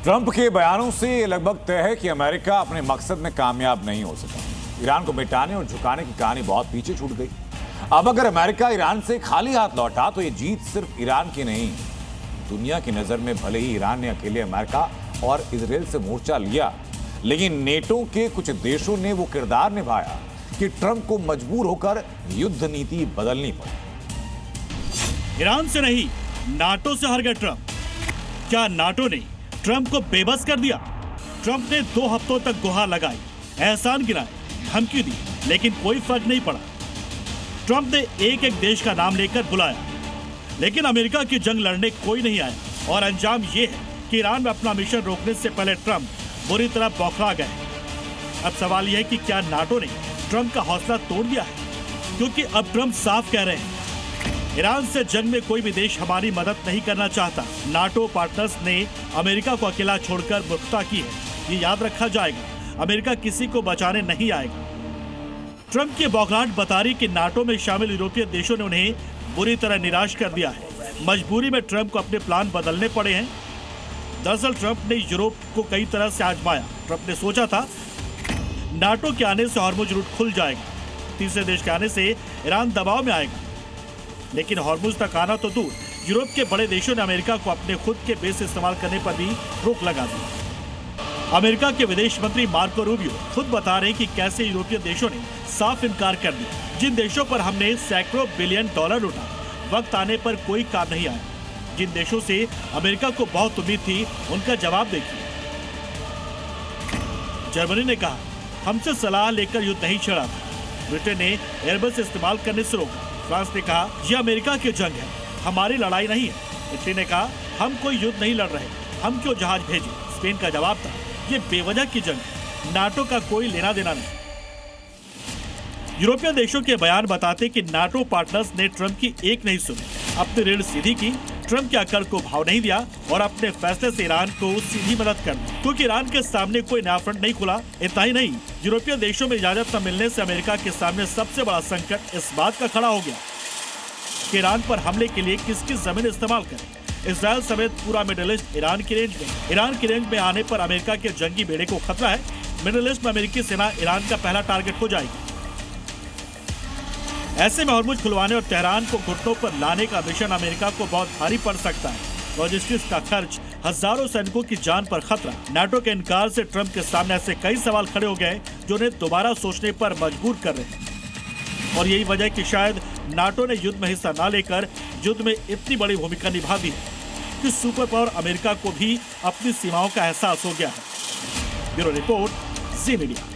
Trump के बयानों से ये लगभग तय है कि अमेरिका अपने मकसद में कामयाब नहीं हो सका। ईरान को मिटाने और झुकाने की कहानी बहुत पीछे छूट गई। अब अगर अमेरिका ईरान से खाली हाथ लौटा तो ये जीत सिर्फ ईरान की नहीं, दुनिया की नजर में भले ही ईरान ने अकेले अमेरिका और इजराइल से मोर्चा लिया, लेकिन नेटो के कुछ देशों ने वो किरदार निभाया कि ट्रंप को मजबूर होकर युद्ध नीति बदलनी पड़ी। ईरान से नहीं, नाटो से हार गया ट्रंप। क्या नाटो ने ट्रंप को बेबस कर दिया? ट्रंप ने 2 हफ्तों तक गुहार लगाई, एहसान गिनाए, धमकी दी, लेकिन कोई फर्क नहीं पड़ा। ट्रंप ने एक एक देश का नाम लेकर बुलाया, लेकिन अमेरिका की जंग लड़ने कोई नहीं आया। और अंजाम ये है कि ईरान में अपना मिशन रोकने से पहले ट्रंप बुरी तरह बौखला गए। अब सवाल यह है कि क्या नाटो ने ट्रंप का हौसला तोड़ दिया है? क्योंकि अब ट्रंप साफ कह रहे हैं, ईरान से जंग में कोई भी देश हमारी मदद नहीं करना चाहता। नाटो पार्टनर्स ने अमेरिका को अकेला छोड़कर मूर्खता की है, ये याद रखा जाएगा। अमेरिका किसी को बचाने नहीं आएगा। ट्रंप की बौखलाहट बता रही कि नाटो में शामिल यूरोपीय देशों ने उन्हें बुरी तरह निराश कर दिया है। मजबूरी में ट्रंप को अपने प्लान बदलने पड़े हैं। दरअसल ट्रंप ने यूरोप को कई तरह से आजमाया। ट्रंप ने सोचा था नाटो के आने से हॉर्मुज रूट खुल जाएगा, तीसरे देश के आने से ईरान दबाव में आएगा, लेकिन हॉर्मुज तक आना तो दूर, यूरोप के बड़े देशों ने अमेरिका को अपने खुद के बेस इस्तेमाल करने पर भी रोक लगा दी। अमेरिका के विदेश मंत्री मार्को रूबियो खुद बता रहे हैं कि कैसे यूरोपीय देशों ने साफ इनकार कर दिया। जिन देशों पर हमने सैकड़ों बिलियन डॉलर लूटा, वक्त आने पर कोई काम नहीं आया। जिन देशों से अमेरिका को बहुत उम्मीद थी, उनका जवाब देखिए। जर्मनी ने कहा, हमसे सलाह लेकर युद्ध नहीं छेड़ा था। ब्रिटेन ने एयरबस इस्तेमाल करने से रोका। फ्रांस ने कहा, यह अमेरिका की जंग है, हमारी लड़ाई नहीं है। इटली ने कहा, हम कोई युद्ध नहीं लड़ रहे, हम क्यों जहाज भेजे। स्पेन का जवाब था, ये बेवजह की जंग है, नाटो का कोई लेना देना नहीं। यूरोपीय देशों के बयान बताते कि नाटो पार्टनर्स ने ट्रंप की एक नहीं सुनी, अपनी रीढ़ सीधी की, ट्रंप के अकड़ को भाव नहीं दिया और अपने फैसले से ईरान को सीधी मदद कर दी, क्योंकि ईरान के सामने कोई नया फ्रंट नहीं खुला। इतना ही नहीं, यूरोपीय देशों में इजाजत न मिलने से अमेरिका के सामने सबसे बड़ा संकट इस बात का खड़ा हो गया कि ईरान पर हमले के लिए किस किस जमीन इस्तेमाल करें। इजराइल समेत पूरा मिडिल ईस्ट ईरान की रेंज में। ईरान की रेंज में आने पर अमेरिका के जंगी बेड़े को खतरा है। मिडिल ईस्ट में अमेरिकी सेना ईरान का पहला टारगेट हो जाएगी। ऐसे में हॉर्मुज खुलवाने और तेहरान को घुटनों पर लाने का मिशन अमेरिका को बहुत भारी पड़ सकता है। लॉजिस्टिक्स का खर्च, हजारों सैनिकों की जान पर खतरा। नाटो के इनकार से ट्रंप के सामने ऐसे कई सवाल खड़े हो गए जो उन्हें दोबारा सोचने पर मजबूर कर रहे हैं। और यही वजह कि शायद नाटो ने युद्ध में हिस्सा न लेकर युद्ध में इतनी बड़ी भूमिका निभा दी है कि सुपर पावर अमेरिका को भी अपनी सीमाओं का एहसास हो गया है। ब्यूरो रिपोर्ट, जी मीडिया।